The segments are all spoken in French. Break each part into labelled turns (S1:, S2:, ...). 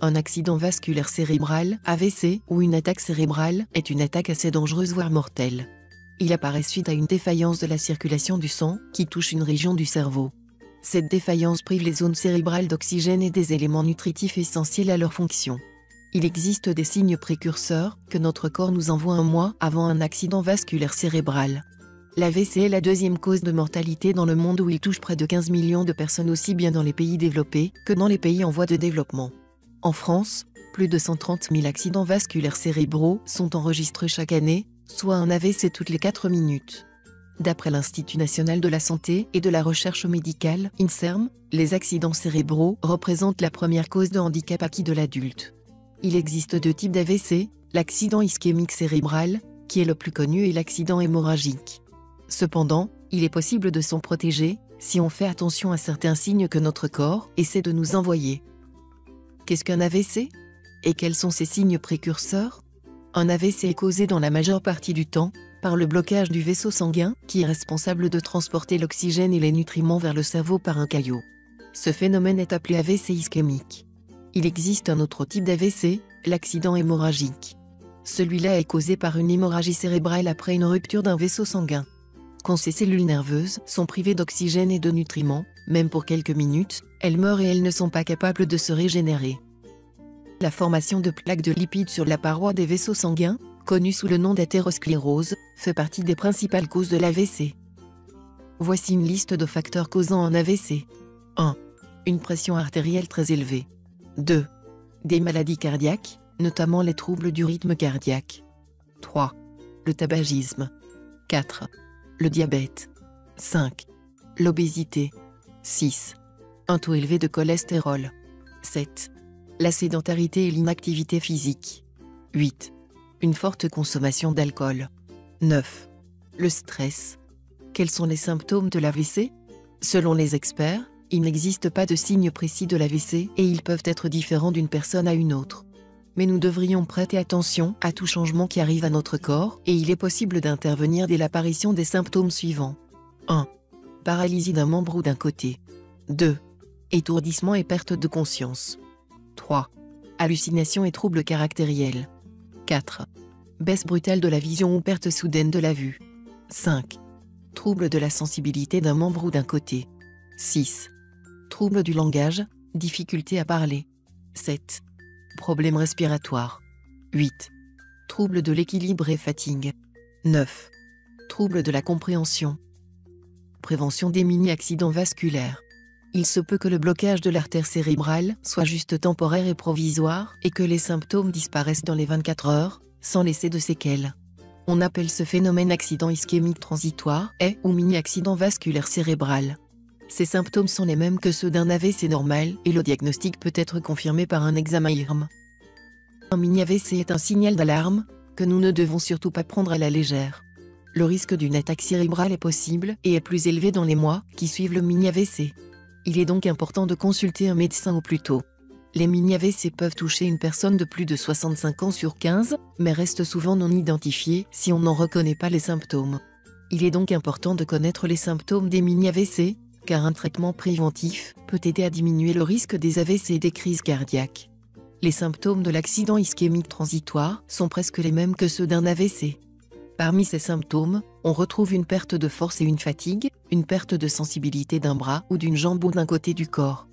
S1: Un accident vasculaire cérébral, AVC, ou une attaque cérébrale, est une attaque assez dangereuse voire mortelle. Il apparaît suite à une défaillance de la circulation du sang, qui touche une région du cerveau. Cette défaillance prive les zones cérébrales d'oxygène et des éléments nutritifs essentiels à leur fonction. Il existe des signes précurseurs, que notre corps nous envoie un mois avant un accident vasculaire cérébral. L'AVC est la deuxième cause de mortalité dans le monde où il touche près de 15 millions de personnes aussi bien dans les pays développés que dans les pays en voie de développement. En France, plus de 130 000 accidents vasculaires cérébraux sont enregistrés chaque année, soit un AVC toutes les 4 minutes. D'après l'Institut national de la santé et de la recherche médicale, INSERM, les accidents cérébraux représentent la première cause de handicap acquis de l'adulte. Il existe deux types d'AVC, l'accident ischémique cérébral, qui est le plus connu, et l'accident hémorragique. Cependant, il est possible de s'en protéger, si on fait attention à certains signes que notre corps essaie de nous envoyer. Qu'est-ce qu'un AVC? Et quels sont ces signes précurseurs? Un AVC est causé dans la majeure partie du temps par le blocage du vaisseau sanguin, qui est responsable de transporter l'oxygène et les nutriments vers le cerveau par un caillot. Ce phénomène est appelé AVC ischémique. Il existe un autre type d'AVC, l'accident hémorragique. Celui-là est causé par une hémorragie cérébrale après une rupture d'un vaisseau sanguin. Quand ces cellules nerveuses sont privées d'oxygène et de nutriments, même pour quelques minutes, elles meurent et elles ne sont pas capables de se régénérer. La formation de plaques de lipides sur la paroi des vaisseaux sanguins, connue sous le nom d'athérosclérose, fait partie des principales causes de l'AVC. Voici une liste de facteurs causant un AVC. 1. Une pression artérielle très élevée. 2. Des maladies cardiaques, notamment les troubles du rythme cardiaque. 3. Le tabagisme. 4. Le diabète. 5. L'obésité. 6. Un taux élevé de cholestérol. 7. La sédentarité et l'inactivité physique. 8. Une forte consommation d'alcool. 9. Le stress. Quels sont les symptômes de l'AVC? Selon les experts, il n'existe pas de signes précis de l'AVC et ils peuvent être différents d'une personne à une autre. Mais nous devrions prêter attention à tout changement qui arrive à notre corps et il est possible d'intervenir dès l'apparition des symptômes suivants. 1. Paralysie d'un membre ou d'un côté. 2. Étourdissement et perte de conscience. 3. Hallucinations et troubles caractériels. 4. Baisse brutale de la vision ou perte soudaine de la vue. 5. Troubles de la sensibilité d'un membre ou d'un côté. 6. Troubles du langage, difficulté à parler. 7. Problèmes respiratoires. 8. Troubles de l'équilibre et fatigue. 9. Troubles de la compréhension. Prévention des mini-accidents vasculaires. Il se peut que le blocage de l'artère cérébrale soit juste temporaire et provisoire et que les symptômes disparaissent dans les 24 heures, sans laisser de séquelles. On appelle ce phénomène accident ischémique transitoire ou mini-accident vasculaire cérébral. Ces symptômes sont les mêmes que ceux d'un AVC normal et le diagnostic peut être confirmé par un examen IRM. Un mini-AVC est un signal d'alarme que nous ne devons surtout pas prendre à la légère. Le risque d'une attaque cérébrale est possible et est plus élevé dans les mois qui suivent le mini-AVC. Il est donc important de consulter un médecin au plus tôt. Les mini-AVC peuvent toucher une personne de plus de 65 ans sur 15, mais restent souvent non identifiés si on n'en reconnaît pas les symptômes. Il est donc important de connaître les symptômes des mini-AVC, car un traitement préventif peut aider à diminuer le risque des AVC et des crises cardiaques. Les symptômes de l'accident ischémique transitoire sont presque les mêmes que ceux d'un AVC. Parmi ces symptômes, on retrouve une perte de force et une fatigue, une perte de sensibilité d'un bras ou d'une jambe ou d'un côté du corps.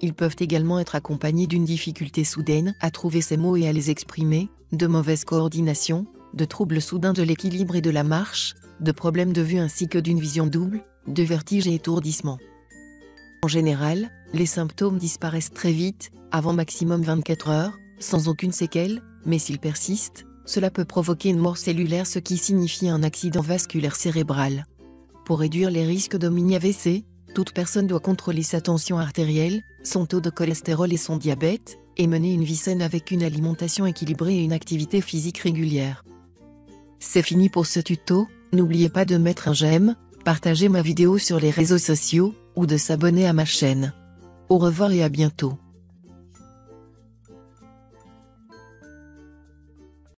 S1: Ils peuvent également être accompagnés d'une difficulté soudaine à trouver ses mots et à les exprimer, de mauvaise coordination, de troubles soudains de l'équilibre et de la marche, de problèmes de vue ainsi que d'une vision double, de vertige et étourdissement. En général, les symptômes disparaissent très vite, avant maximum 24 heures, sans aucune séquelle, mais s'ils persistent, cela peut provoquer une mort cellulaire, ce qui signifie un accident vasculaire cérébral. Pour réduire les risques de mini-AVC, toute personne doit contrôler sa tension artérielle, son taux de cholestérol et son diabète, et mener une vie saine avec une alimentation équilibrée et une activité physique régulière. C'est fini pour ce tuto, n'oubliez pas de mettre un j'aime, partager ma vidéo sur les réseaux sociaux, ou de s'abonner à ma chaîne. Au revoir et à bientôt.